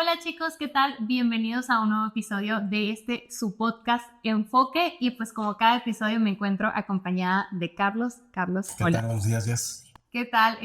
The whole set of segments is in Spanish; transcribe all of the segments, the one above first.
Hola chicos, ¿qué tal? Bienvenidos a un nuevo episodio de su podcast Enfoque y pues como cada episodio me encuentro acompañada de Carlos. Carlos, ¿Qué hola. tal? Buenos días, Jess. ¿Qué tal?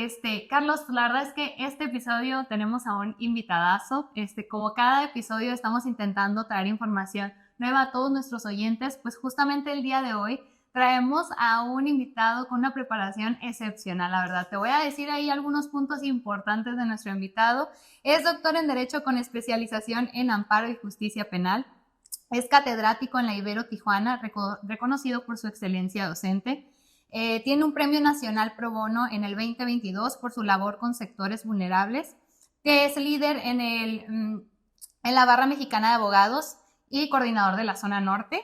Carlos, la verdad es que este episodio tenemos a un invitadazo. Como cada episodio estamos intentando traer información nueva a todos nuestros oyentes, pues justamente el día de hoy traemos a un invitado con una preparación excepcional, la verdad. Te voy a decir ahí algunos puntos importantes de nuestro invitado. Es doctor en Derecho con especialización en Amparo y Justicia Penal. Es catedrático en la Ibero Tijuana, reconocido por su excelencia docente. Tiene un premio nacional pro bono en el 2022 por su labor con sectores vulnerables, que es líder en la barra mexicana de abogados y coordinador de la zona norte.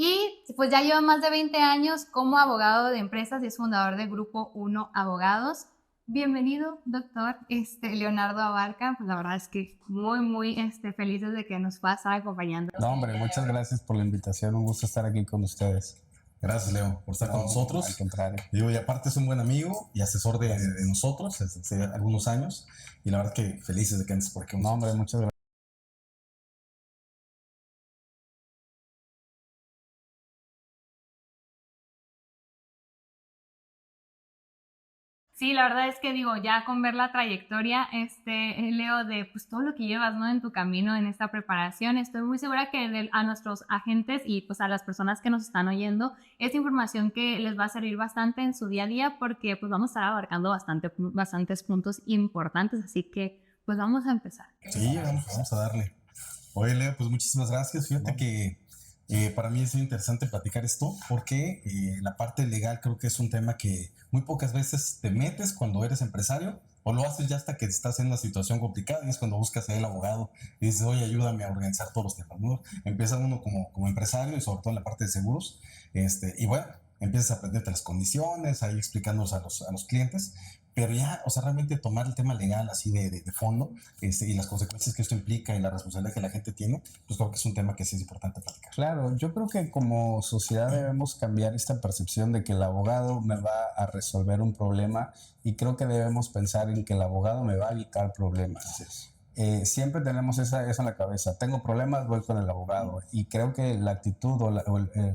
Y pues ya lleva más de 20 años como abogado de empresas y es fundador de Grupo 1 Abogados. Bienvenido, doctor Leonardo Abarca. Pues la verdad es que muy felices de que nos pueda estar acompañando. No, hombre, muchas gracias por la invitación. Un gusto estar aquí con ustedes. Gracias, Leo, por estar con nosotros. Al contrario. Digo, y aparte es un buen amigo y asesor de nosotros desde hace algunos años. Y la verdad que felices de que andes por aquí. No, hombre, muchas gracias. Sí, la verdad es que digo, ya con ver la trayectoria, Leo, de pues todo lo que llevas, ¿no? En tu camino, en esta preparación, estoy muy segura que a nuestros agentes y pues a las personas que nos están oyendo, es información que les va a servir bastante en su día a día porque pues vamos a estar abarcando bastantes puntos importantes, así que pues vamos a empezar. Sí, vamos a darle. Oye, Leo, pues muchísimas gracias. Fíjate que para mí es muy interesante platicar esto porque la parte legal creo que es un tema que muy pocas veces te metes cuando eres empresario o lo haces ya hasta que estás en una situación complicada y es cuando buscas a el abogado y dices, oye, ayúdame a organizar todos los temas, ¿no? Empieza uno como empresario y sobre todo en la parte de seguros y bueno, empiezas a aprenderte las condiciones, ahí explicándonos a los clientes, pero ya, o sea, realmente tomar el tema legal así de fondo y las consecuencias que esto implica y la responsabilidad que la gente tiene, pues creo que es un tema que sí es importante platicar. Claro, yo creo que como sociedad debemos cambiar esta percepción de que el abogado me va a resolver un problema y creo que debemos pensar en que el abogado me va a evitar problemas. Siempre tenemos eso en la cabeza. Tengo problemas, voy con el abogado. Y creo que la actitud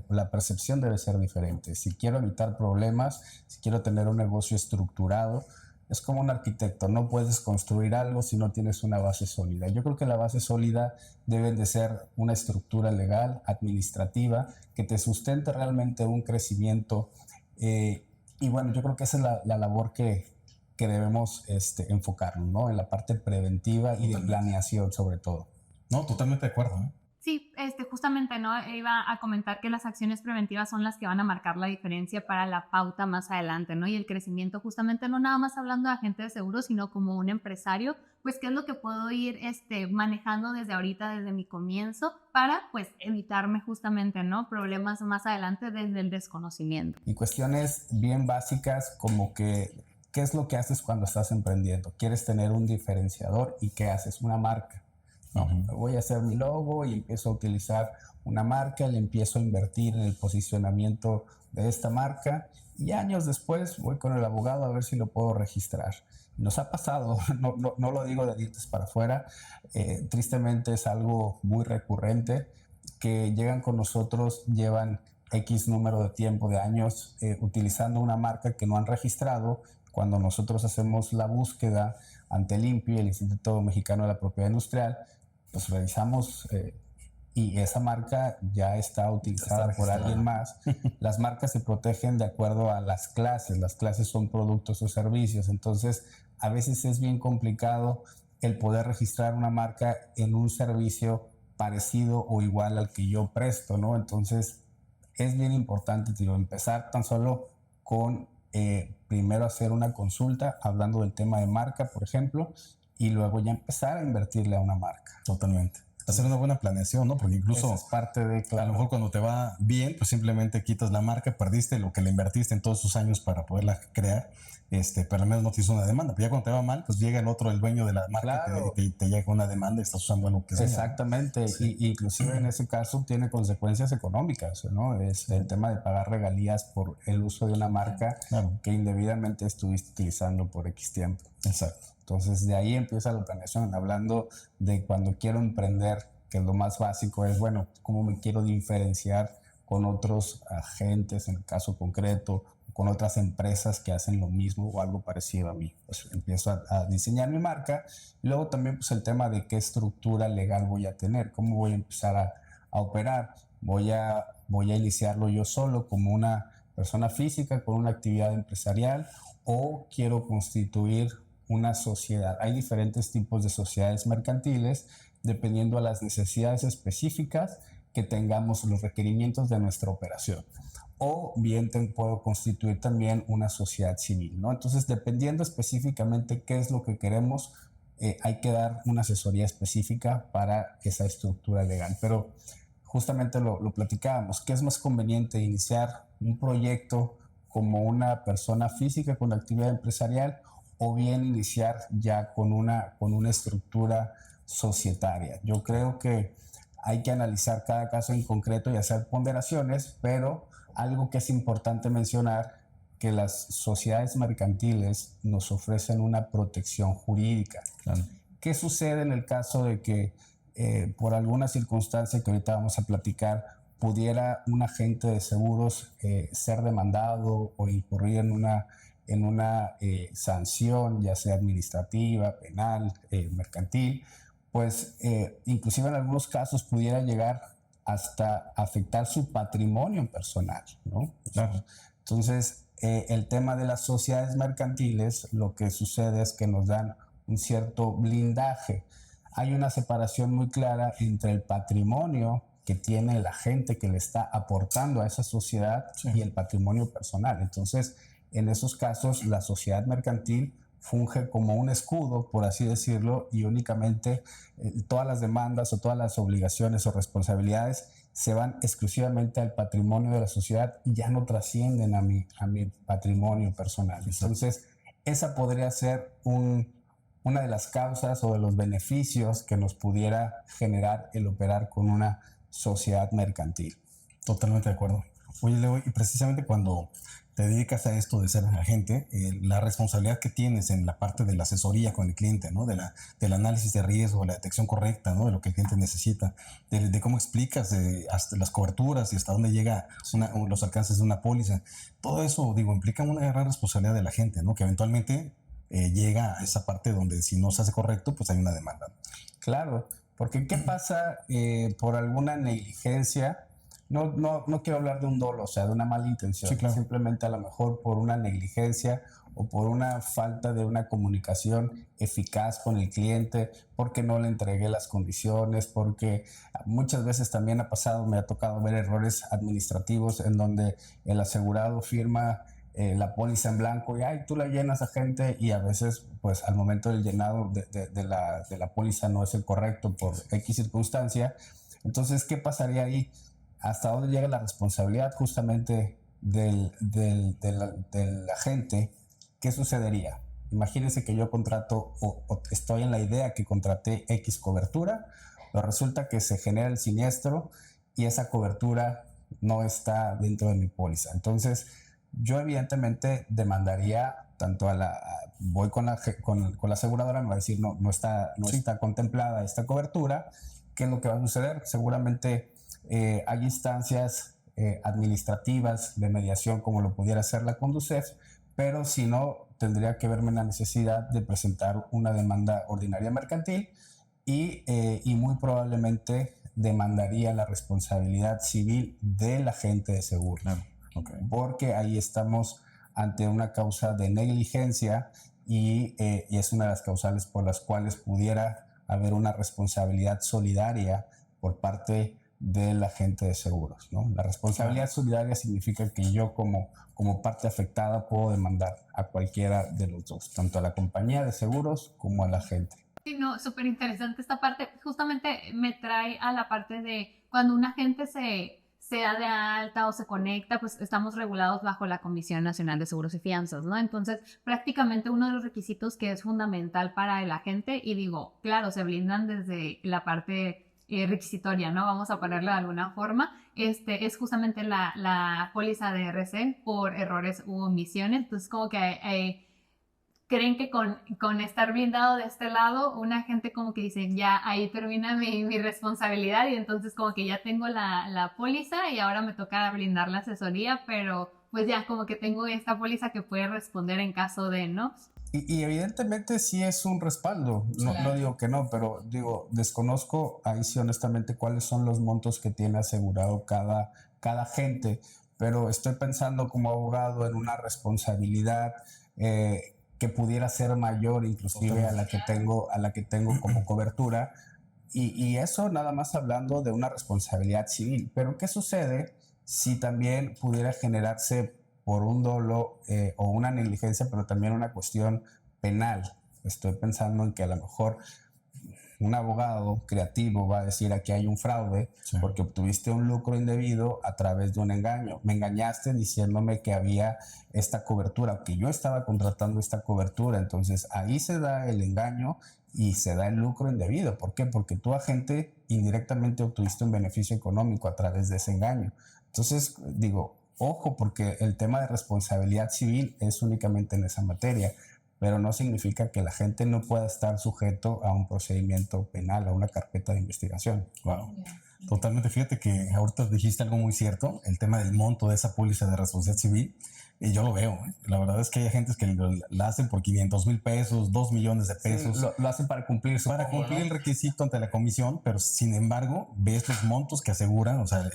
la percepción debe ser diferente. Si quiero evitar problemas, si quiero tener un negocio estructurado, es como un arquitecto. No puedes construir algo si no tienes una base sólida. Yo creo que la base sólida debe de ser una estructura legal, administrativa, que te sustente realmente un crecimiento. Y bueno, yo creo que esa es la labor que debemos enfocarnos, ¿no? En la parte preventiva y de planeación sobre todo. No, totalmente de acuerdo, ¿eh? Sí, justamente, ¿no? Iba a comentar que las acciones preventivas son las que van a marcar la diferencia para la pauta más adelante, ¿no? Y el crecimiento, justamente, no nada más hablando de agente de seguros, sino como un empresario, pues, ¿qué es lo que puedo ir manejando desde ahorita, desde mi comienzo, para, pues, evitarme justamente, ¿no? Problemas más adelante desde el desconocimiento. Y cuestiones bien básicas como que, ¿qué es lo que haces cuando estás emprendiendo? ¿Quieres tener un diferenciador? ¿Y qué haces? Una marca. No, voy a hacer mi logo y empiezo a utilizar una marca, le empiezo a invertir en el posicionamiento de esta marca y años después voy con el abogado a ver si lo puedo registrar. Nos ha pasado, no lo digo de dientes para afuera, tristemente es algo muy recurrente que llegan con nosotros, llevan X número de tiempo, de años, utilizando una marca que no han registrado. Cuando nosotros hacemos la búsqueda ante el INPI, el Instituto Mexicano de la Propiedad Industrial, pues revisamos y esa marca ya está utilizada por alguien más. Las marcas se protegen de acuerdo a las clases son productos o servicios, entonces a veces es bien complicado el poder registrar una marca en un servicio parecido o igual al que yo presto, ¿no? Entonces es bien importante, tío, empezar tan solo con primero hacer una consulta hablando del tema de marca, por ejemplo, y luego ya empezar a invertirle a una marca. Totalmente. Hacer una buena planeación, ¿no? Porque incluso esa es parte de, claro, a lo mejor cuando te va bien, pues simplemente quitas la marca, perdiste lo que le invertiste en todos sus años para poderla crear, pero al menos no te hizo una demanda. Pero ya cuando te va mal, pues llega el otro, el dueño de la marca, claro, te llega una demanda y estás usando algo que sea. Exactamente, sí. Y inclusive en ese caso tiene consecuencias económicas, ¿no? Es el tema de pagar regalías por el uso de una marca, claro, que indebidamente estuviste utilizando por X tiempo. Exacto. Entonces de ahí empieza la planeación, hablando de cuando quiero emprender, que lo más básico es, bueno, cómo me quiero diferenciar con otros agentes, en el caso concreto, con otras empresas que hacen lo mismo o algo parecido a mí. Pues empiezo a diseñar mi marca. Luego también pues el tema de qué estructura legal voy a tener, cómo voy a empezar a operar. Voy a iniciarlo yo solo como una persona física con una actividad empresarial, o quiero constituir una sociedad. Hay diferentes tipos de sociedades mercantiles dependiendo a las necesidades específicas que tengamos, los requerimientos de nuestra operación. O bien puedo constituir también una sociedad civil, ¿no? Entonces, dependiendo específicamente qué es lo que queremos, hay que dar una asesoría específica para esa estructura legal. Pero justamente lo platicábamos, ¿qué es más conveniente? Iniciar un proyecto como una persona física con actividad empresarial, o bien iniciar ya con una estructura societaria. Yo creo que hay que analizar cada caso en concreto y hacer ponderaciones, pero algo que es importante mencionar, que las sociedades mercantiles nos ofrecen una protección jurídica. Claro. ¿Qué sucede en el caso de que por alguna circunstancia que ahorita vamos a platicar, pudiera un agente de seguros ser demandado o incurrir en una sanción, ya sea administrativa, penal, mercantil? Pues inclusive en algunos casos pudiera llegar hasta afectar su patrimonio personal, ¿no? Claro. Entonces, el tema de las sociedades mercantiles, lo que sucede es que nos dan un cierto blindaje. Hay una separación muy clara entre el patrimonio que tiene la gente que le está aportando a esa sociedad, sí, y el patrimonio personal. Entonces, en esos casos, la sociedad mercantil funge como un escudo, por así decirlo, y únicamente todas las demandas o todas las obligaciones o responsabilidades se van exclusivamente al patrimonio de la sociedad y ya no trascienden a mi patrimonio personal. Entonces, esa podría ser una de las causas o de los beneficios que nos pudiera generar el operar con una sociedad mercantil. Totalmente de acuerdo. Oye, Leo, y precisamente cuando te dedicas a esto de ser agente, la responsabilidad que tienes en la parte de la asesoría con el cliente, ¿no? Del análisis de riesgo, la detección correcta, ¿no? De lo que el cliente necesita, de cómo explicas hasta las coberturas y hasta dónde llega los alcances de una póliza. Todo eso, digo, implica una gran responsabilidad de la gente, ¿no? Que eventualmente llega a esa parte donde si no se hace correcto, pues hay una demanda. Claro, porque ¿qué pasa por alguna negligencia? No quiero hablar de un dolo, o sea, de una mala intención. Sí, claro. Simplemente a lo mejor por una negligencia o por una falta de una comunicación eficaz con el cliente, porque no le entregué las condiciones, porque muchas veces también ha pasado, me ha tocado ver errores administrativos en donde el asegurado firma la póliza en blanco y ay, tú la llenas, agente, y a veces pues al momento del llenado de la póliza no es el correcto por X circunstancia. Entonces, ¿qué pasaría ahí? ¿Hasta dónde llega la responsabilidad justamente del agente? ¿Qué sucedería? Imagínense que yo contrato o estoy en la idea que contraté X cobertura, pero resulta que se genera el siniestro y esa cobertura no está dentro de mi póliza. Entonces, yo evidentemente demandaría tanto voy con la aseguradora, me va a decir no está contemplada esta cobertura. ¿Qué es lo que va a suceder? Seguramente hay instancias administrativas de mediación como lo pudiera hacer la Conducef, pero si no, tendría que verme en la necesidad de presentar una demanda ordinaria mercantil y muy probablemente demandaría la responsabilidad civil del agente de seguro. Claro. Okay. Porque ahí estamos ante una causa de negligencia y es una de las causales por las cuales pudiera haber una responsabilidad solidaria por parte del agente de seguros, ¿no? La responsabilidad solidaria significa que yo como parte afectada puedo demandar a cualquiera de los dos, tanto a la compañía de seguros como al agente. Sí, no, súper interesante esta parte. Justamente me trae a la parte de cuando un agente se da de alta o se conecta, pues estamos regulados bajo la Comisión Nacional de Seguros y Fianzas, ¿no? Entonces, prácticamente uno de los requisitos que es fundamental para el agente, y digo, claro, se blindan desde la parte requisitoria, ¿no? Vamos a ponerlo de alguna forma, es justamente la póliza de RC por errores u omisiones. Entonces, como que creen que con estar blindado de este lado, una gente como que dice, ya ahí termina mi responsabilidad y entonces como que ya tengo la póliza y ahora me toca blindar la asesoría, pero pues ya como que tengo esta póliza que puede responder en caso de, ¿no? Y evidentemente sí es un respaldo, no, Claro. no digo que no, pero digo, desconozco ahí sí honestamente cuáles son los montos que tiene asegurado cada agente, pero estoy pensando como abogado en una responsabilidad que pudiera ser mayor inclusive a la que tengo como cobertura, y eso nada más hablando de una responsabilidad civil. Pero ¿qué sucede si también pudiera generarse por un dolo o una negligencia, pero también una cuestión penal? Estoy pensando en que a lo mejor un abogado creativo va a decir aquí hay un fraude porque obtuviste un lucro indebido a través de un engaño. Me engañaste diciéndome que había esta cobertura, que yo estaba contratando esta cobertura. Entonces ahí se da el engaño y se da el lucro indebido. ¿Por qué? Porque tu agente indirectamente obtuviste un beneficio económico a través de ese engaño. Entonces, digo, ojo, porque el tema de responsabilidad civil es únicamente en esa materia, pero no significa que la gente no pueda estar sujeto a un procedimiento penal, a una carpeta de investigación. Wow. Totalmente, fíjate que ahorita dijiste algo muy cierto, el tema del monto de esa póliza de responsabilidad civil, y yo lo veo, ¿eh? La verdad es que hay agentes que la hacen por 500,000 pesos, 2 millones de pesos. Sí, lo hacen para cumplir, para cumplir el requisito ante la comisión, pero sin embargo, ves los montos que aseguran, o sea,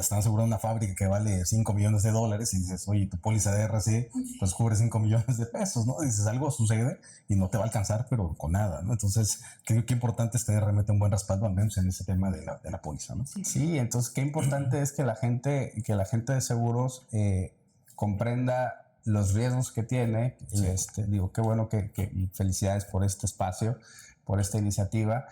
están asegurando una fábrica que vale 5 millones de dólares y dices, oye, tu póliza de RC pues cubre 5 millones de pesos, ¿no? Dices, algo sucede y no te va a alcanzar, pero con nada, ¿no? Entonces, creo que importante es tener realmente un buen respaldo, al menos en ese tema de la póliza, ¿no? Sí, entonces, qué importante es que la gente de seguros comprenda los riesgos que tiene. Sí. Y digo, qué bueno y felicidades por este espacio, por esta iniciativa.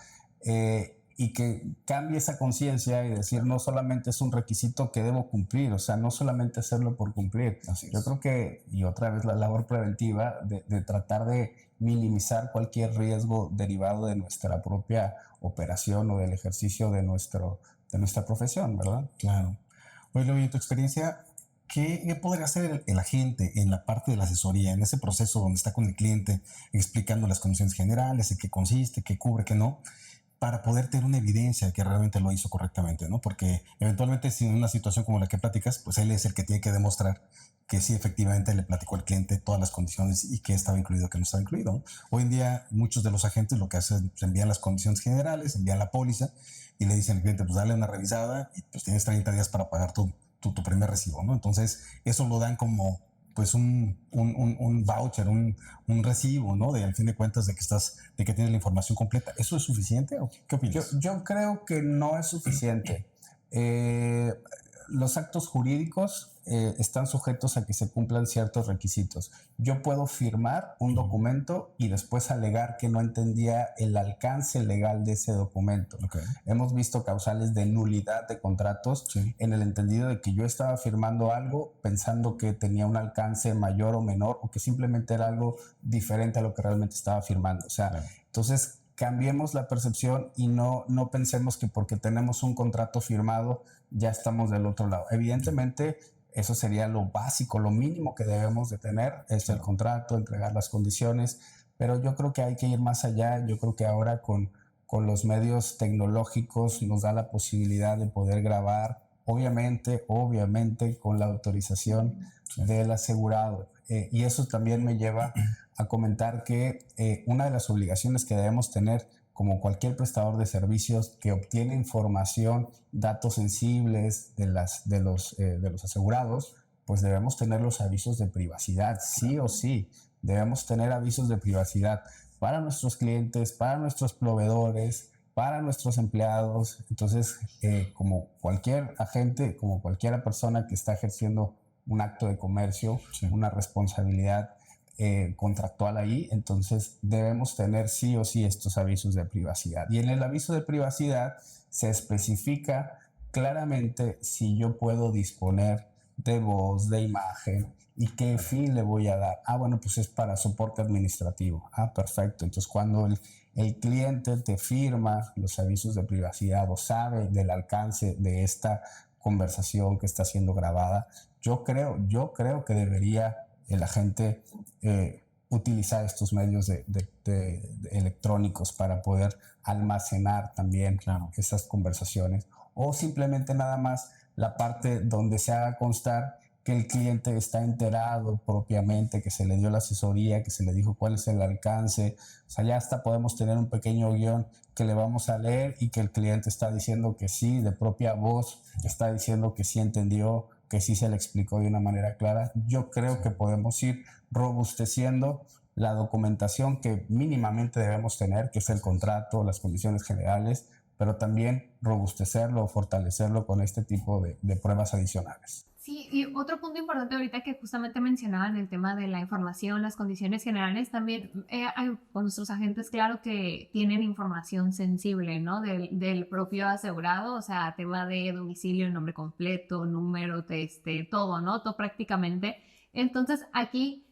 Y que cambie esa conciencia y decir, no solamente es un requisito que debo cumplir, o sea, no solamente hacerlo por cumplir. Yo creo que, y otra vez la labor preventiva, de tratar de minimizar cualquier riesgo derivado de nuestra propia operación o del ejercicio de nuestra profesión, ¿verdad? Claro. Oye, en tu experiencia, ¿qué podría hacer el agente en la parte de la asesoría, en ese proceso donde está con el cliente, explicando las condiciones generales, en qué consiste, qué cubre, qué no, para poder tener una evidencia de que realmente lo hizo correctamente, ¿no? Porque eventualmente si en una situación como la que platicas, pues él es el que tiene que demostrar que sí efectivamente le platicó al cliente todas las condiciones y que estaba incluido, que no estaba incluido, ¿no? Hoy en día muchos de los agentes lo que hacen es envían las condiciones generales, envían la póliza y le dicen al cliente, pues dale una revisada y pues tienes 30 días para pagar tu primer recibo, ¿no? Entonces eso lo dan como pues un voucher, un recibo, ¿no? De al fin de cuentas de que tienes la información completa. ¿Eso es suficiente o qué opinas? Yo creo que no es suficiente. Los actos jurídicos están sujetos a que se cumplan ciertos requisitos. Yo puedo firmar un documento y después alegar que no entendía el alcance legal de ese documento. Okay. Hemos visto causales de nulidad de contratos en el entendido de que yo estaba firmando algo pensando que tenía un alcance mayor o menor o que simplemente era algo diferente a lo que realmente estaba firmando. O sea, entonces cambiemos la percepción y no pensemos que porque tenemos un contrato firmado ya estamos del otro lado. Evidentemente, eso sería lo básico, lo mínimo que debemos de tener, es el contrato, entregar las condiciones, pero yo creo que hay que ir más allá. Yo creo que ahora con los medios tecnológicos nos da la posibilidad de poder grabar, obviamente con la autorización del asegurado. Y eso también me lleva a comentar que una de las obligaciones que debemos tener como cualquier prestador de servicios que obtiene información, datos sensibles de los asegurados, pues debemos tener los avisos de privacidad, sí o sí. Debemos tener avisos de privacidad para nuestros clientes, para nuestros proveedores, para nuestros empleados. Entonces, como cualquier agente, como cualquier persona que está ejerciendo un acto de comercio, una responsabilidad contractual ahí, entonces debemos tener sí o sí estos avisos de privacidad. Y en el aviso de privacidad se especifica claramente si yo puedo disponer de voz, de imagen y qué fin le voy a dar. Bueno, pues es para soporte administrativo. Perfecto. Entonces cuando el cliente te firma los avisos de privacidad o sabe del alcance de esta conversación que está siendo grabada, yo creo que debería el agente utilizar estos medios de electrónicos para poder almacenar también esas conversaciones, o simplemente nada más la parte donde se haga constar que el cliente está enterado propiamente, que se le dio la asesoría, que se le dijo cuál es el alcance. O sea, ya hasta podemos tener un pequeño guión que le vamos a leer y que el cliente está diciendo que sí, de propia voz, está diciendo que sí entendió, que sí se le explicó de una manera clara. Yo creo que podemos ir robusteciendo la documentación que mínimamente debemos tener, que es el contrato, las condiciones generales, pero también robustecerlo o fortalecerlo con este tipo de pruebas adicionales. Sí, y otro punto importante ahorita que justamente mencionaban el tema de la información, las condiciones generales, también con nuestros agentes, claro que tienen información sensible, ¿no? Del propio asegurado, o sea, tema de domicilio, nombre completo, número, todo, ¿no? Todo prácticamente. Entonces, aquí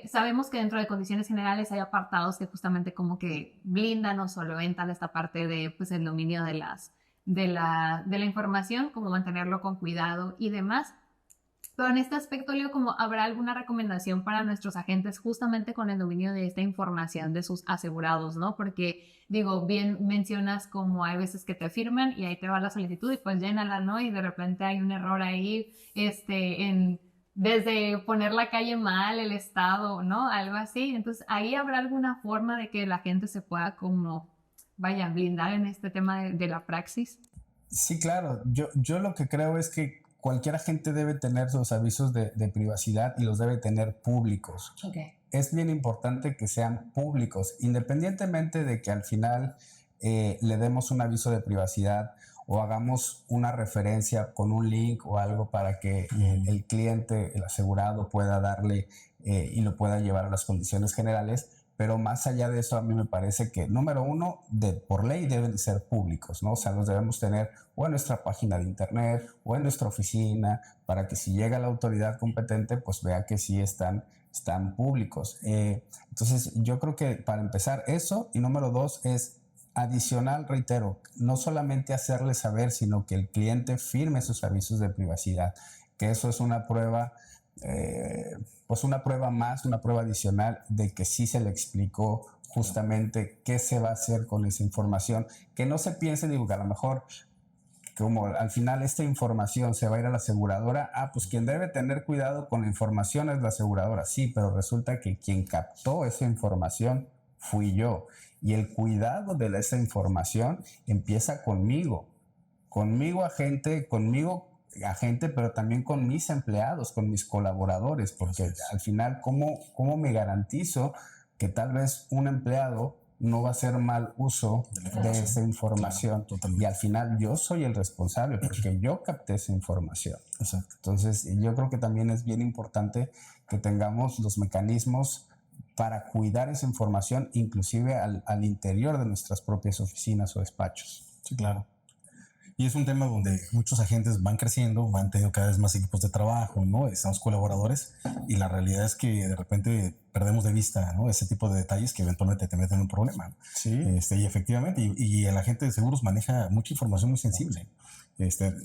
sabemos que dentro de condiciones generales hay apartados que justamente como que blindan o solventan esta parte de, pues, el dominio de la información, como mantenerlo con cuidado y demás. Pero en este aspecto, Leo, como habrá alguna recomendación para nuestros agentes justamente con el dominio de esta información de sus asegurados, ¿no? Porque, digo, bien mencionas como hay veces que te firman y ahí te va la solicitud y pues llénala, ¿no? Y de repente hay un error ahí, desde poner la calle mal, el estado, ¿no? Algo así. Entonces, ahí habrá alguna forma de que la gente se pueda como, vaya, blindar en este tema de la praxis. Sí, claro. Yo lo que creo es que cualquier agente debe tener sus avisos de privacidad y los debe tener públicos. Okay. Es bien importante que sean públicos, independientemente de que al final le demos un aviso de privacidad o hagamos una referencia con un link o algo para que el cliente, el asegurado, pueda darle y lo pueda llevar a las condiciones generales. Pero más allá de eso, a mí me parece que, número uno, por ley deben ser públicos, ¿no? O sea, los debemos tener o en nuestra página de internet o en nuestra oficina, para que si llega la autoridad competente, pues vea que sí están públicos. Entonces, yo creo que para empezar eso, y número dos es adicional, reitero, no solamente hacerle saber, sino que el cliente firme sus avisos de privacidad, que eso es una prueba pues una prueba más, una prueba adicional de que sí se le explicó justamente qué se va a hacer con esa información. Que no se piense, digo, que a lo mejor como al final esta información se va a ir a la aseguradora, pues quien debe tener cuidado con la información es la aseguradora, sí, pero resulta que quien captó esa información fui yo. Y el cuidado de esa información empieza conmigo, agente, pero también con mis empleados, con mis colaboradores, porque al final, ¿cómo me garantizo que tal vez un empleado no va a hacer mal uso de esa información? Claro, y al final yo soy el responsable porque yo capté esa información. Exacto. Entonces, yo creo que también es bien importante que tengamos los mecanismos para cuidar esa información, inclusive al interior de nuestras propias oficinas o despachos. Sí, claro. Y es un tema donde muchos agentes van creciendo, van teniendo cada vez más equipos de trabajo, ¿no? Estamos colaboradores y la realidad es que de repente perdemos de vista, ¿no? Ese tipo de detalles que eventualmente te meten en un problema. Sí. Y efectivamente, y el agente de seguros maneja mucha información muy sensible.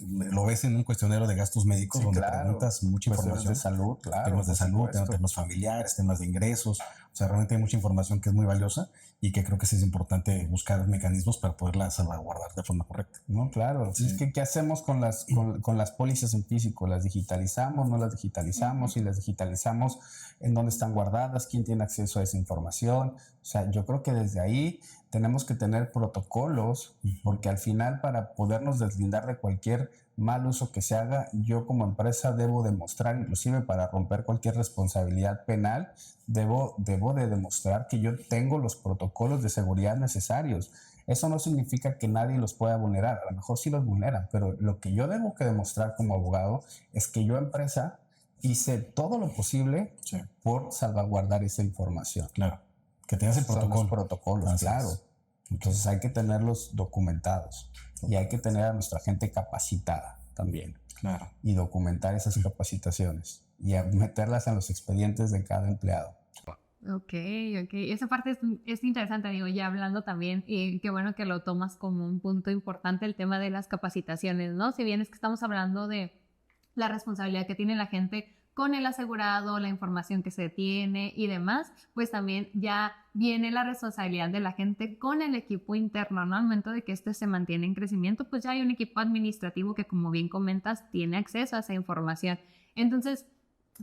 Lo ves en un cuestionario de gastos médicos, sí, donde preguntas mucha información. De salud, claro. Temas de salud, temas familiares, temas de ingresos. O sea, realmente hay mucha información que es muy valiosa y que creo que sí es importante buscar mecanismos para poderla salvaguardar de forma correcta. No, claro. Sí. Es que, ¿qué hacemos con las pólizas en físico? ¿Las digitalizamos? ¿No las digitalizamos? Si las digitalizamos, ¿en dónde están guardadas? ¿Quién tiene acceso a esa información? O sea, yo creo que desde ahí tenemos que tener protocolos, porque al final, para podernos deslindar de cualquier mal uso que se haga, yo como empresa debo demostrar, inclusive para romper cualquier responsabilidad penal, debo de demostrar que yo tengo los protocolos de seguridad necesarios. Eso no significa que nadie los pueda vulnerar, a lo mejor sí los vulneran, pero lo que yo debo que demostrar como abogado es que yo, empresa, hice todo lo posible por salvaguardar esa información. Claro, que tengas el protocolo. Son los protocolos, claro. Entonces hay que tenerlos documentados y hay que tener a nuestra gente capacitada también. Claro. Y documentar esas capacitaciones y meterlas en los expedientes de cada empleado. Ok. Esa parte es interesante, digo, ya hablando también, y qué bueno que lo tomas como un punto importante, el tema de las capacitaciones, ¿no? Si bien es que estamos hablando de la responsabilidad que tiene la gente con el asegurado, la información que se tiene y demás, pues también ya viene la responsabilidad de la gente con el equipo interno, ¿no? Al momento de que este se mantiene en crecimiento, pues ya hay un equipo administrativo que, como bien comentas, tiene acceso a esa información. Entonces,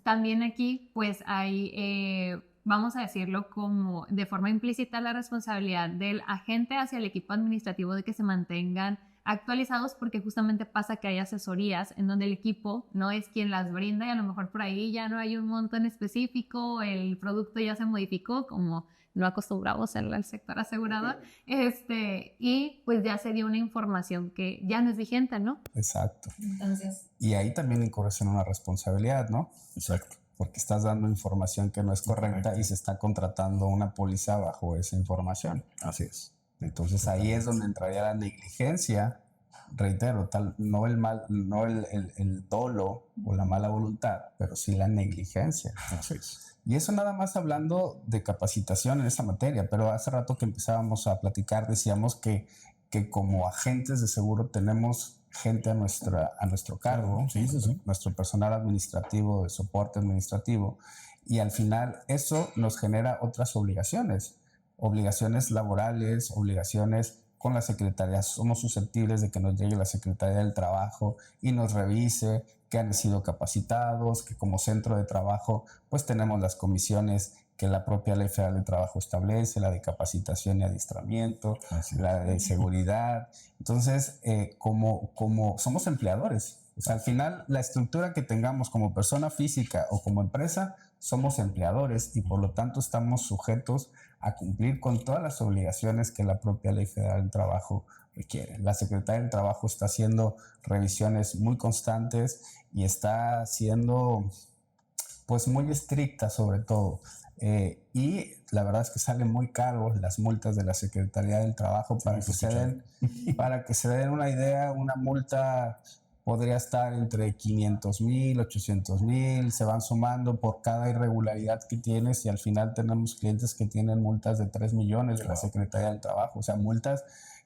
también aquí, pues hay, vamos a decirlo como de forma implícita, la responsabilidad del agente hacia el equipo administrativo de que se mantengan actualizados, porque justamente pasa que hay asesorías en donde el equipo no es quien las brinda y a lo mejor por ahí ya no hay un monto en específico, el producto ya se modificó como no acostumbramos al sector asegurador, y pues ya se dio una información que ya no es vigente, ¿no? Exacto. Entonces, Y ahí también incurres en una responsabilidad, ¿no? Exacto. Porque estás dando información que no es correcta y se está contratando una póliza bajo esa información. Así es. Entonces ahí es donde entraría la negligencia, reitero, no el dolo o la mala voluntad, pero sí la negligencia. Así es. Y eso nada más hablando de capacitación en esa materia, pero hace rato que empezábamos a platicar decíamos que como agentes de seguro tenemos gente a nuestro cargo, sí. Nuestro personal administrativo, de soporte administrativo, y al final eso nos genera otras obligaciones laborales, obligaciones con la Secretaría. Somos susceptibles de que nos llegue la Secretaría del Trabajo y nos revise que han sido capacitados, que como centro de trabajo pues tenemos las comisiones que la propia Ley Federal del Trabajo establece, la de capacitación y adiestramiento, la de seguridad. Entonces, como somos empleadores, o sea, al final la estructura que tengamos como persona física o como empresa, somos empleadores y por lo tanto estamos sujetos a cumplir con todas las obligaciones que la propia Ley Federal del Trabajo requiere. La Secretaría del Trabajo está haciendo revisiones muy constantes y está siendo pues muy estricta sobre todo. Y la verdad es que salen muy caros las multas de la Secretaría del Trabajo. Para que se den una idea, una multa podría estar entre 500,000, 800,000, se van sumando por cada irregularidad que tienes y al final tenemos clientes que tienen multas de 3 millones de la Secretaría del Trabajo, o sea, multas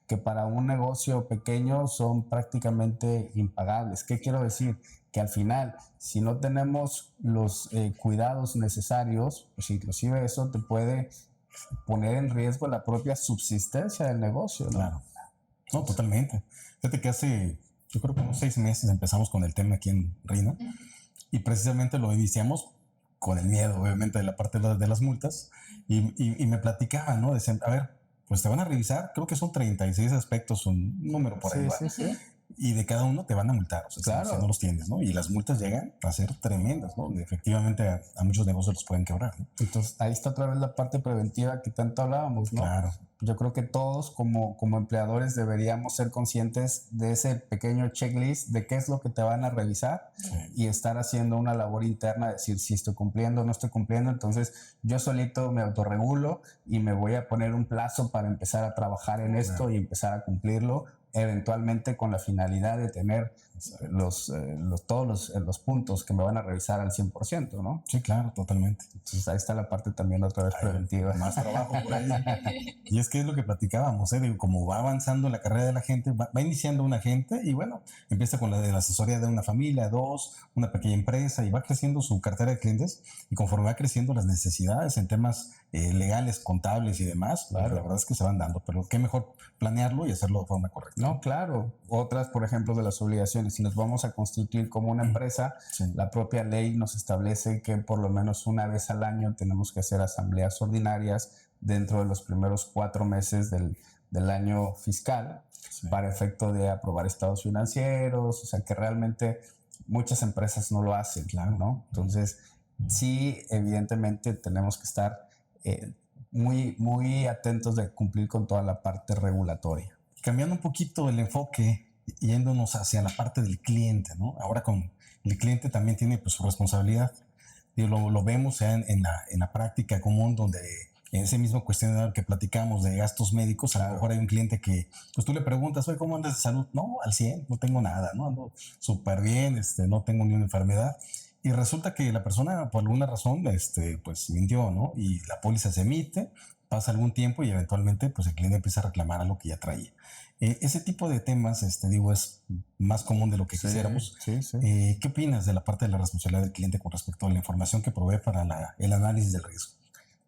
que para un negocio pequeño son prácticamente impagables. ¿Qué quiero decir? Que al final, si no tenemos los cuidados necesarios, pues inclusive eso te puede poner en riesgo la propia subsistencia del negocio, ¿no? Claro. No, totalmente. Fíjate que hace, yo creo que unos 6 meses empezamos con el tema aquí en Reina y precisamente lo iniciamos con el miedo, obviamente, de la parte de las multas y me platicaban, ¿no? Decían, a ver, pues te van a revisar, creo que son 36 aspectos, un número por ahí. Sí. Y de cada uno te van a multar, o sea, claro. Si no los tienes, ¿no? Y las multas llegan a ser tremendas, ¿no? Efectivamente a muchos negocios los pueden quebrar, ¿no? Entonces ahí está otra vez la parte preventiva que tanto hablábamos, ¿no? Claro. Yo creo que todos como empleadores deberíamos ser conscientes de ese pequeño checklist de qué es lo que te van a revisar y estar haciendo una labor interna, decir si estoy cumpliendo o no estoy cumpliendo. Entonces yo solito me autorregulo y me voy a poner un plazo para empezar a trabajar en esto y empezar a cumplirlo, eventualmente con la finalidad de tener todos los puntos que me van a revisar al 100%, ¿no? Sí, claro, totalmente. Entonces ahí está la parte también otra vez preventiva. Más trabajo por ahí. Y es que es lo que platicábamos, digo, como va avanzando la carrera de la gente, va iniciando una gente y bueno, empieza con la de la asesoría de una familia, 2, una pequeña empresa y va creciendo su cartera de clientes y conforme va creciendo las necesidades en temas legales, contables y demás, claro. La verdad es que se van dando, pero qué mejor planearlo y hacerlo de forma correcta. No, claro. Otras, por ejemplo, de las obligaciones, si nos vamos a constituir como una empresa, la propia ley nos establece que por lo menos una vez al año tenemos que hacer asambleas ordinarias dentro de los primeros 4 meses del año fiscal para efecto de aprobar estados financieros, o sea que realmente muchas empresas no lo hacen, claro, ¿no? Entonces, sí, evidentemente tenemos que estar muy, muy atentos de cumplir con toda la parte regulatoria. Cambiando un poquito el enfoque, yéndonos hacia la parte del cliente, ¿no? Ahora con el cliente también tiene pues, su responsabilidad. Y lo vemos en la práctica común, donde en ese mismo cuestionario que platicamos de gastos médicos, a lo mejor hay un cliente que pues tú le preguntas, oye, ¿cómo andas de salud? No, al 100, no tengo nada, ¿no? Ando súper bien, no tengo ni una enfermedad. Y resulta que la persona, por alguna razón, pues mintió, ¿no? Y la póliza se emite pasa algún tiempo y eventualmente pues el cliente empieza a reclamar algo que ya traía. Ese tipo de temas, digo, es más común de lo que quisiéramos. Sí, sí. ¿Qué opinas de la parte de la responsabilidad del cliente con respecto a la información que provee para el análisis del riesgo?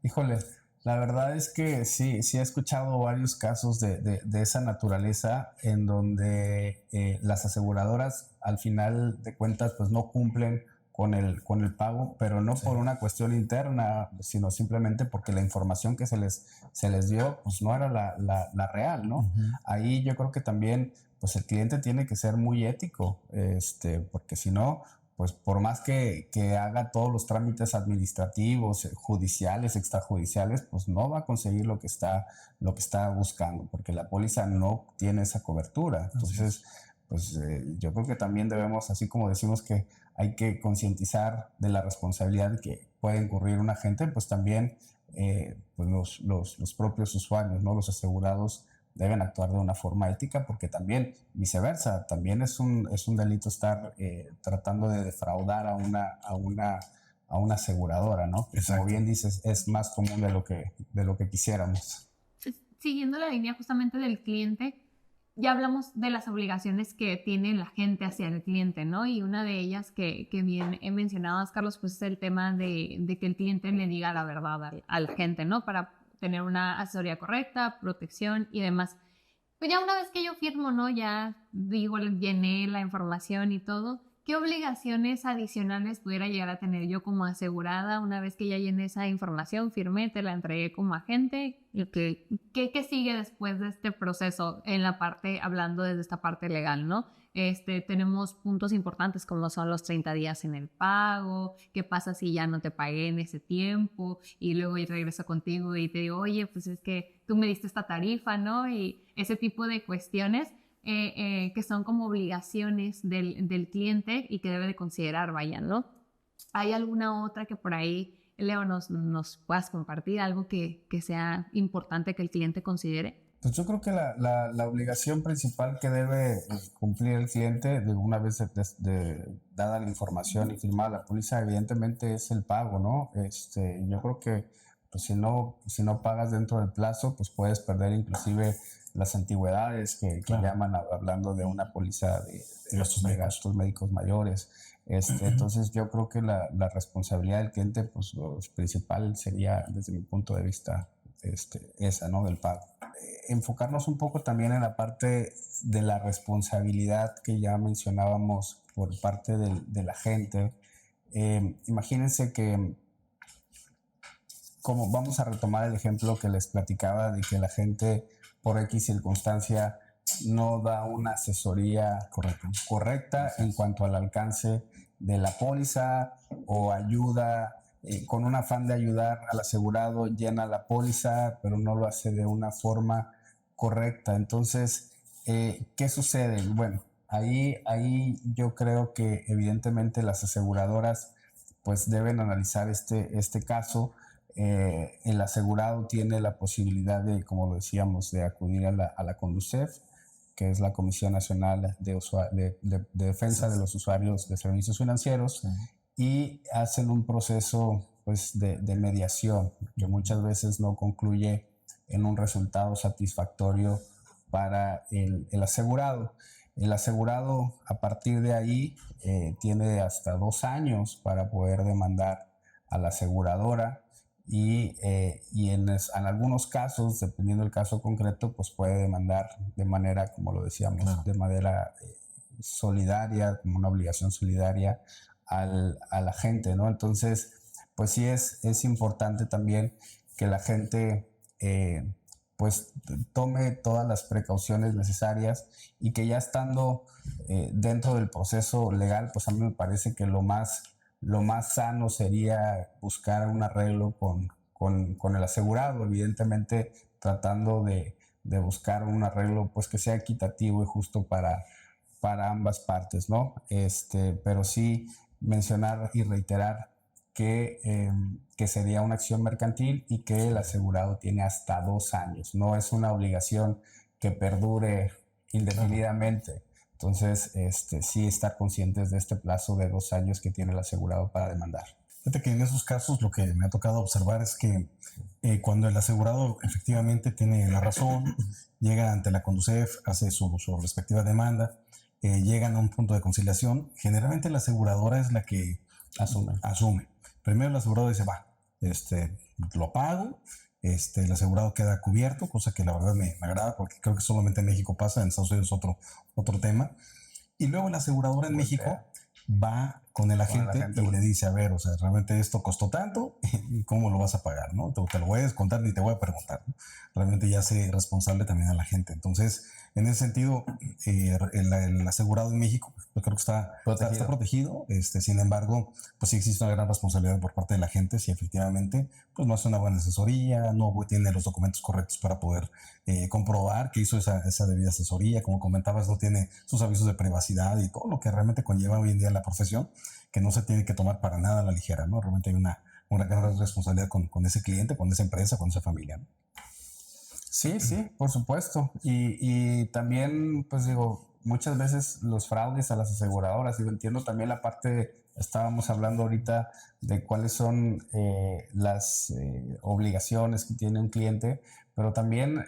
Híjole, la verdad es que sí he escuchado varios casos de esa naturaleza en donde las aseguradoras al final de cuentas pues no cumplen con el pago, pero no por una cuestión interna, sino simplemente porque la información que se les dio pues no era la real, ¿no? Ahí yo creo que también pues el cliente tiene que ser muy ético, porque si no, pues por más que haga todos los trámites administrativos, judiciales, extrajudiciales, pues no va a conseguir lo que está buscando, porque la póliza no tiene esa cobertura. Entonces, pues yo creo que también debemos, así como decimos que hay que concientizar de la responsabilidad que puede incurrir un agente, pues también pues los propios usuarios, ¿no? Los asegurados deben actuar de una forma ética, porque también viceversa, también es un delito estar tratando de defraudar a una aseguradora, ¿no? Como bien dices, es más común de lo que quisiéramos. Siguiendo la línea justamente del cliente, ya hablamos de las obligaciones que tiene la gente hacia el cliente, ¿no? Y una de ellas que bien mencionabas, Carlos, pues es el tema de que el cliente le diga la verdad al gente, ¿no? Para tener una asesoría correcta, protección y demás. Pues ya una vez que yo firmo, ¿no? Ya digo, llené la información y todo. ¿Qué obligaciones adicionales pudiera llegar a tener yo como asegurada una vez que ya llené esa información, firmé, te la entregué como agente? ¿Qué sigue después de este proceso en la parte, hablando desde esta parte legal, ¿no? Tenemos puntos importantes como son los 30 días en el pago, qué pasa si ya no te pagué en ese tiempo y luego yo regreso contigo y te digo, oye, pues es que tú me diste esta tarifa, ¿no? Y ese tipo de cuestiones que son como obligaciones del cliente y que debe de considerar, vaya, ¿no? ¿Hay alguna otra que por ahí, Leo, nos puedas compartir, algo que sea importante que el cliente considere? Pues yo creo que la obligación principal que debe cumplir el cliente de una vez dada la información y firmada la póliza, evidentemente es el pago, ¿no? Yo creo que pues si no pagas dentro del plazo, pues puedes perder inclusive las antigüedades que llaman hablando de una póliza de gastos médicos mayores. Entonces yo creo que la responsabilidad del cliente, pues lo principal sería, desde mi punto de vista, esa, ¿no? Del pago. Enfocarnos un poco también en la parte de la responsabilidad que ya mencionábamos por parte de la gente. Imagínense que, como vamos a retomar el ejemplo que les platicaba de que la gente por X circunstancia no da una asesoría correcta en cuanto al alcance de la póliza o ayuda con un afán de ayudar al asegurado, llena la póliza, pero no lo hace de una forma correcta. Entonces, ¿qué sucede? Bueno, ahí yo creo que evidentemente las aseguradoras pues deben analizar este caso. El asegurado tiene la posibilidad de, como lo decíamos, de acudir a la CONDUCEF, que es la Comisión Nacional de Defensa de los Usuarios de Servicios Financieros, y hacen un proceso pues, de mediación que muchas veces no concluye en un resultado satisfactorio para el asegurado. El asegurado, a partir de ahí, tiene hasta 2 años para poder demandar a la aseguradora y en algunos casos, dependiendo del caso concreto, pues puede demandar de manera, como lo decíamos, de manera solidaria, como una obligación solidaria a la gente, ¿no? Entonces, pues sí es importante también que la gente pues tome todas las precauciones necesarias y que ya estando dentro del proceso legal, pues a mí me parece que lo más sano sería buscar un arreglo con el asegurado, evidentemente tratando de buscar un arreglo pues que sea equitativo y justo para ambas partes, ¿no? Pero sí mencionar y reiterar que sería una acción mercantil y que el asegurado tiene hasta 2 años. No es una obligación que perdure indefinidamente. Entonces, sí estar conscientes de este plazo de 2 años que tiene el asegurado para demandar. Fíjate que en esos casos lo que me ha tocado observar es que cuando el asegurado efectivamente tiene la razón, llega ante la Conducef, hace su respectiva demanda, llegan a un punto de conciliación, generalmente la aseguradora es la que asume. Primero el asegurador dice, va, lo pago, el asegurado queda cubierto, cosa que la verdad me agrada porque creo que solamente en México pasa, en Estados Unidos es otro tema. Y luego la aseguradora en México va con el agente y le dice, a ver, o sea, realmente esto costó tanto, ¿y cómo lo vas a pagar? ¿No? Te lo voy a descontar ni te voy a preguntar, ¿no? Realmente ya hace responsable también a la gente. Entonces, en ese sentido, el asegurado en México, yo creo que está protegido. Sin embargo, pues sí existe una gran responsabilidad por parte de la gente si efectivamente pues no hace una buena asesoría, no tiene los documentos correctos para poder comprobar que hizo esa debida asesoría. Como comentabas, no tiene sus avisos de privacidad y todo lo que realmente conlleva hoy en día la profesión, que no se tiene que tomar para nada a la ligera, ¿no? Realmente hay una gran responsabilidad con ese cliente, con esa empresa, con esa familia, ¿no? Sí, por supuesto. Y también, pues digo, muchas veces los fraudes a las aseguradoras, digo, entiendo también la parte, estábamos hablando ahorita de cuáles son las obligaciones que tiene un cliente, pero también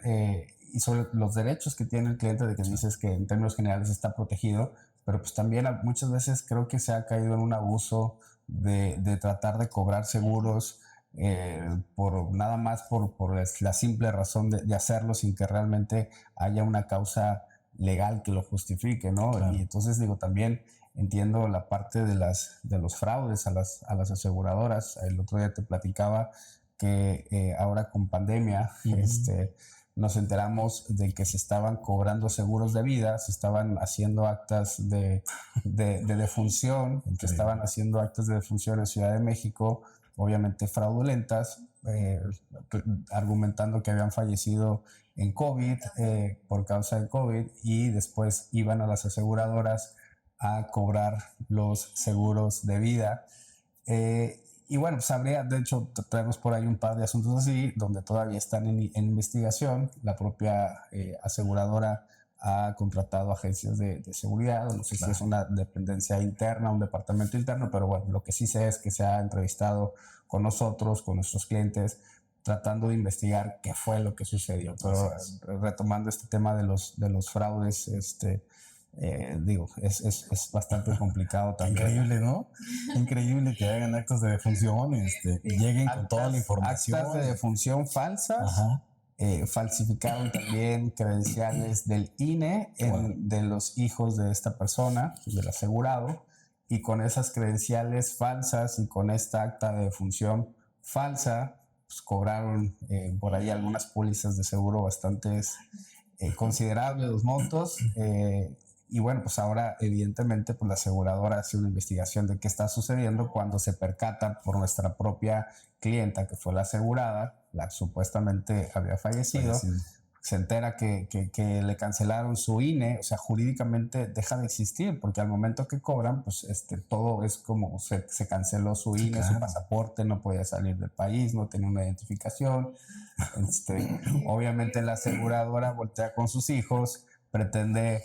y sobre los derechos que tiene el cliente, de que dices que en términos generales está protegido, pero pues también muchas veces creo que se ha caído en un abuso de tratar de cobrar seguros por nada más por la simple razón de hacerlo sin que realmente haya una causa legal que lo justifique, ¿no? Claro. Y entonces digo, también entiendo la parte de los fraudes a las aseguradoras. El otro día te platicaba que ahora con pandemia, nos enteramos de que se estaban cobrando seguros de vida, se estaban haciendo actas de defunción, que estaban haciendo actas de defunción en Ciudad de México, obviamente fraudulentas, argumentando que habían fallecido en COVID, por causa del COVID, y después iban a las aseguradoras a cobrar los seguros de vida. Y bueno, pues de hecho, traemos por ahí un par de asuntos así, donde todavía están en investigación. La propia aseguradora ha contratado agencias de seguridad, no sé si es una dependencia interna, un departamento interno, pero bueno, lo que sí sé es que se ha entrevistado con nosotros, con nuestros clientes, tratando de investigar qué fue lo que sucedió. Pero retomando este tema de los fraudes, digo, es bastante complicado también. Increíble, ¿no? Increíble que hagan actos de defunción y lleguen con toda la información. Actas de defunción falsas. Falsificaron también credenciales del INE de los hijos de esta persona, del asegurado, y con esas credenciales falsas y con esta acta de defunción falsa, pues cobraron por ahí algunas pólizas de seguro bastante considerables los montos. Y bueno, pues ahora evidentemente pues la aseguradora hace una investigación de qué está sucediendo cuando se percata por nuestra propia clienta, que fue la asegurada, la supuestamente había fallecido. Se entera que le cancelaron su INE, o sea, jurídicamente deja de existir, porque al momento que cobran, pues todo es como se canceló su INE, su pasaporte, no podía salir del país, no tenía una identificación. Obviamente la aseguradora voltea con sus hijos, pretende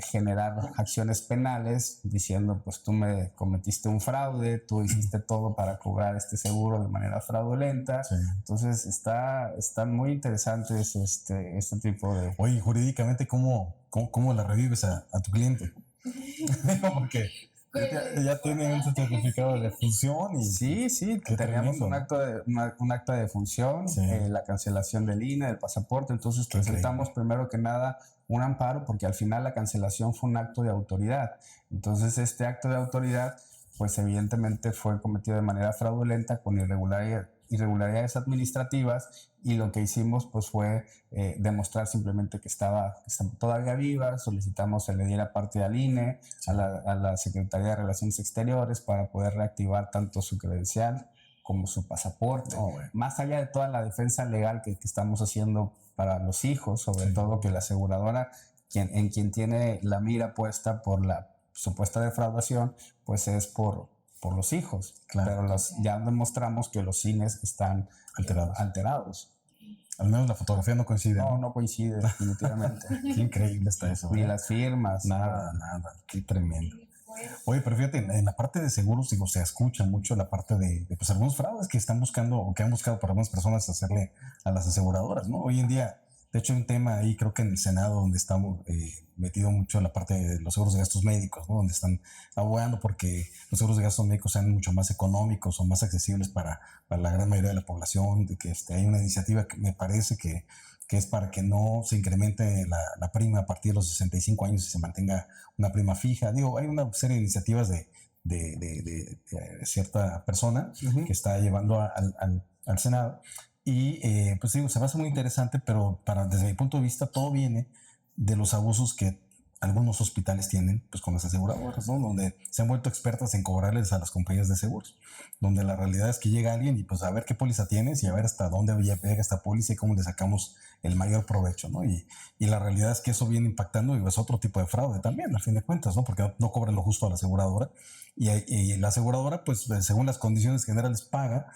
generar acciones penales diciendo, pues tú me cometiste un fraude, tú hiciste todo para cobrar este seguro de manera fraudulenta. Entonces están muy interesantes este tipo de... Oye, jurídicamente, ¿cómo la revives a tu cliente? Porque ya tiene un certificado de defunción y... Sí, teníamos un acta de defunción, la cancelación del INE, del pasaporte. Entonces presentamos primero que nada un amparo, porque al final la cancelación fue un acto de autoridad. Entonces este acto de autoridad pues evidentemente fue cometido de manera fraudulenta, con irregularidades administrativas, y lo que hicimos pues fue demostrar simplemente que estaba todavía viva. Solicitamos se le diera parte al INE, a la Secretaría de Relaciones Exteriores, para poder reactivar tanto su credencial como su pasaporte. Más allá de toda la defensa legal que estamos haciendo para los hijos, sobre todo, que la aseguradora, en quien tiene la mira puesta por la supuesta defraudación, pues es por los hijos. Pero ya demostramos que los INEs están alterados. Al menos la fotografía no coincide. No coincide, definitivamente. Qué increíble está eso. Ni las firmas. Nada. Qué tremendo. Oye, pero fíjate, en la parte de seguros, digo, se escucha mucho la parte de pues, algunos fraudes que están buscando o que han buscado para algunas personas hacerle a las aseguradoras, ¿no? Hoy en día, de hecho, hay un tema ahí, creo que en el Senado, donde estamos metido mucho en la parte de los seguros de gastos médicos, ¿no? Donde están abogando porque los seguros de gastos médicos sean mucho más económicos o más accesibles para la gran mayoría de la población, de que hay una iniciativa que me parece que es para que no se incremente la prima a partir de los 65 años y se mantenga una prima fija. Digo, hay una serie de iniciativas de cierta persona que está llevando al Senado. Y pues digo, se me hace muy interesante, pero desde mi punto de vista todo viene de los abusos que algunos hospitales tienen pues con las aseguradoras, ¿no? Donde se han vuelto expertas en cobrarles a las compañías de seguros, donde la realidad es que llega alguien y pues a ver qué póliza tienes y a ver hasta dónde llega esta póliza y cómo le sacamos el mayor provecho, ¿no? Y la realidad es que eso viene impactando y es otro tipo de fraude también, al fin de cuentas, ¿no? Porque no cobran lo justo a la aseguradora y la aseguradora pues según las condiciones generales paga,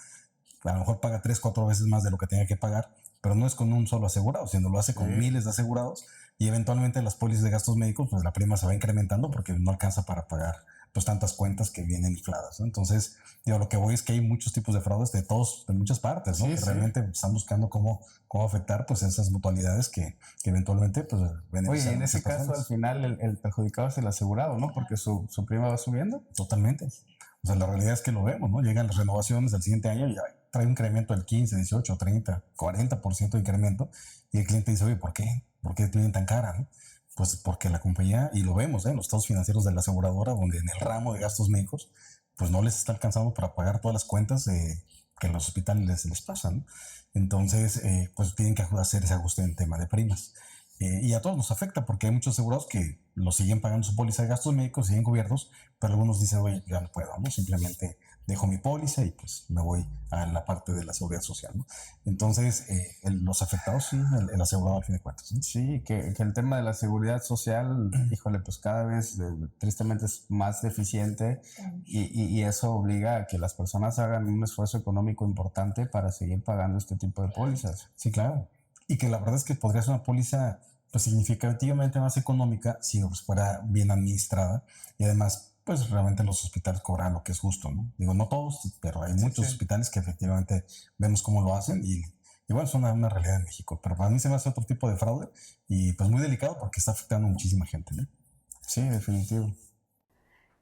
a lo mejor paga 3-4 veces más de lo que tenía que pagar, pero no es con un solo asegurado, sino lo hace con miles de asegurados y eventualmente las pólizas de gastos médicos, pues la prima se va incrementando porque no alcanza para pagar pues tantas cuentas que vienen infladas, ¿no? Entonces, digo, lo que voy es que hay muchos tipos de fraudes de muchas partes, ¿no? Que realmente están buscando cómo afectar pues esas mutualidades que eventualmente pues benefician. Oye, en ese caso al final el perjudicado es el asegurado, ¿no? Porque su prima va subiendo. Totalmente. O sea, la realidad es que lo vemos, ¿no? Llegan las renovaciones del siguiente año y trae un incremento del 15, 18, 30, 40% de incremento. Y el cliente dice, oye, ¿por qué? ¿Por qué tienen tan cara? ¿No? Pues porque la compañía, y lo vemos en los estados financieros de la aseguradora, donde en el ramo de gastos médicos, pues no les está alcanzando para pagar todas las cuentas que en los hospitales les pasan, ¿no? Entonces, pues tienen que hacer ese ajuste en tema de primas. Y a todos nos afecta porque hay muchos asegurados que lo siguen pagando su póliza de gastos médicos, siguen cubiertos, pero algunos dicen, oye, ya no puedo, ¿no? Simplemente dejo mi póliza y pues me voy a la parte de la seguridad social, ¿no? Entonces, los afectados, sí, el asegurado al fin de cuentas, ¿no? Sí, que el tema de la seguridad social, híjole, pues cada vez tristemente es más deficiente y eso obliga a que las personas hagan un esfuerzo económico importante para seguir pagando este tipo de pólizas. Sí, claro. Y que la verdad es que podría ser una póliza pues, significativamente más económica si pues, fuera bien administrada y además pues realmente los hospitales cobran lo que es justo, ¿no? Digo, no todos, pero hay muchos hospitales que efectivamente vemos cómo lo hacen y bueno, es una realidad en México, pero para mí se me hace otro tipo de fraude y pues muy delicado porque está afectando a muchísima gente, ¿no? Sí, definitivo.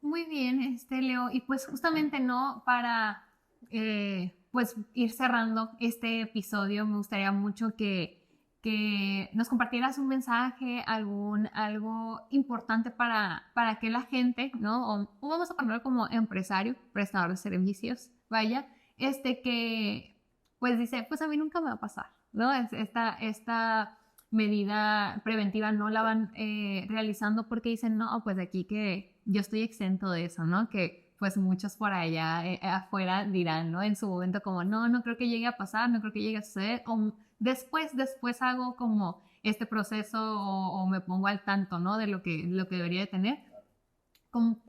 Muy bien, Leo, y pues justamente no para pues ir cerrando este episodio, me gustaría mucho que nos compartieras un mensaje, algo importante para que la gente, ¿no? O vamos a ponerlo como empresario, prestador de servicios, vaya, que pues dice, pues a mí nunca me va a pasar, ¿no? Esta medida preventiva no la van realizando porque dicen, no, pues de aquí que yo estoy exento de eso, ¿no? Que pues muchos por allá afuera dirán, ¿no? En su momento como, no creo que llegue a pasar, no creo que llegue a suceder, o después hago como este proceso o me pongo al tanto, ¿no? De lo que debería de tener.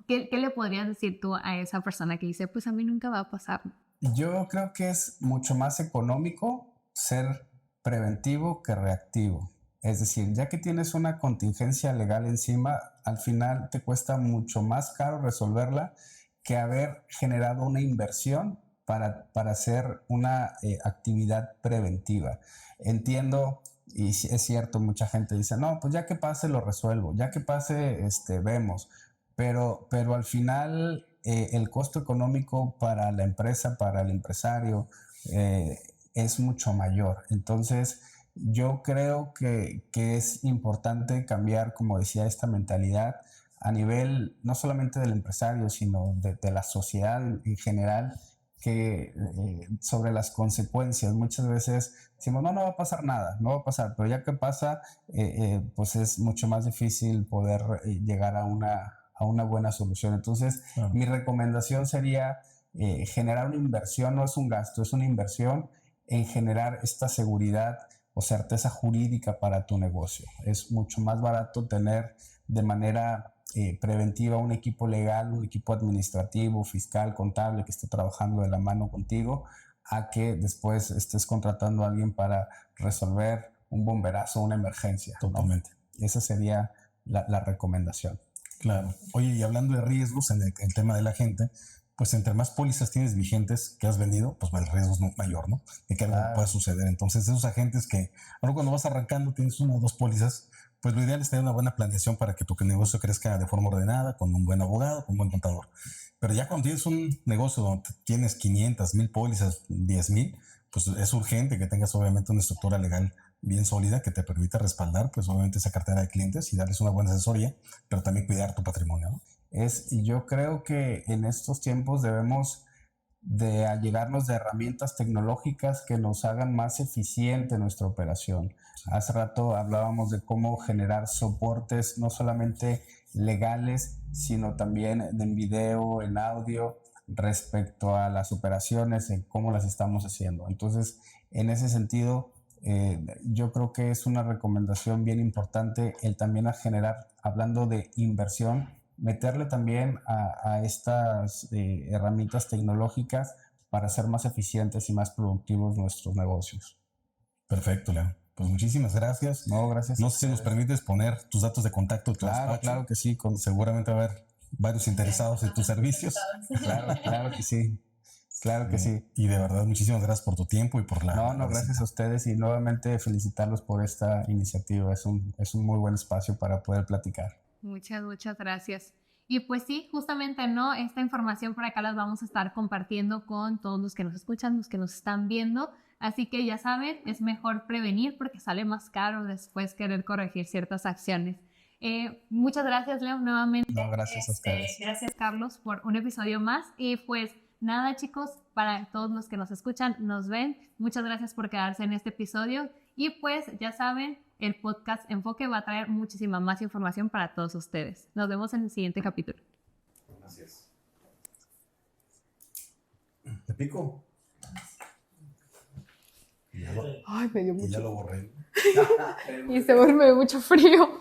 ¿Qué le podrías decir tú a esa persona que dice, pues a mí nunca va a pasar? Yo creo que es mucho más económico ser preventivo que reactivo. Es decir, ya que tienes una contingencia legal encima, al final te cuesta mucho más caro resolverla que haber generado una inversión para hacer una actividad preventiva. Entiendo, y es cierto, mucha gente dice, no, pues ya que pase lo resuelvo, ya que pase vemos, pero al final el costo económico para la empresa, para el empresario, es mucho mayor. Entonces, yo creo que es importante cambiar, como decía, esta mentalidad a nivel no solamente del empresario, sino de la sociedad en general, que sobre las consecuencias. Muchas veces decimos, no va a pasar nada, no va a pasar, pero ya que pasa, pues es mucho más difícil poder llegar a una buena solución. Entonces, mi recomendación sería generar una inversión, no es un gasto, es una inversión en generar esta seguridad o certeza jurídica para tu negocio. Es mucho más barato tener de manera preventiva un equipo legal, un equipo administrativo, fiscal, contable que esté trabajando de la mano contigo, a que después estés contratando a alguien para resolver un bomberazo, una emergencia. Totalmente. ¿No? Esa sería la recomendación. Claro. Oye, y hablando de riesgos en el tema de la gente, pues entre más pólizas tienes vigentes que has vendido, pues el riesgo es mayor, ¿no? De que algo pueda suceder. Entonces, esos agentes que, ahora cuando vas arrancando tienes una o dos pólizas, pues lo ideal es tener una buena planeación para que tu negocio crezca de forma ordenada, con un buen abogado, con un buen contador. Pero ya cuando tienes un negocio donde tienes 500, 1000 pólizas, 10,000, pues es urgente que tengas obviamente una estructura legal bien sólida que te permita respaldar, pues obviamente esa cartera de clientes y darles una buena asesoría, pero también cuidar tu patrimonio, ¿no? Yo creo que en estos tiempos debemos de allegarnos de herramientas tecnológicas que nos hagan más eficiente nuestra operación. Hace rato hablábamos de cómo generar soportes no solamente legales, sino también en video, en audio, respecto a las operaciones, en cómo las estamos haciendo. Entonces, en ese sentido, yo creo que es una recomendación bien importante el también a generar, hablando de inversión, meterle también a estas herramientas tecnológicas para ser más eficientes y más productivos nuestros negocios. Perfecto, Leo. Pues muchísimas gracias. No, gracias. No sé si nos permites poner tus datos de contacto. Claro que sí. Seguramente va a haber varios interesados en tus servicios. Claro que sí. Claro que sí. Y de verdad, muchísimas gracias por tu tiempo y por la... No, gracias a ustedes y nuevamente felicitarlos por esta iniciativa. Es un muy buen espacio para poder platicar. Muchas gracias. Y pues sí, justamente, ¿no? Esta información por acá las vamos a estar compartiendo con todos los que nos escuchan, los que nos están viendo. Así que ya saben, es mejor prevenir porque sale más caro después querer corregir ciertas acciones. Muchas gracias, Leo, nuevamente. No, gracias a ustedes. Gracias, Carlos, por un episodio más. Y pues nada, chicos, para todos los que nos escuchan, nos ven, muchas gracias por quedarse en este episodio. Y pues ya saben, el podcast Enfoque va a traer muchísima más información para todos ustedes. Nos vemos en el siguiente capítulo. Gracias. ¿Te pico? Ay, me dio mucho. Ya lo borré. Y se vuelve mucho frío.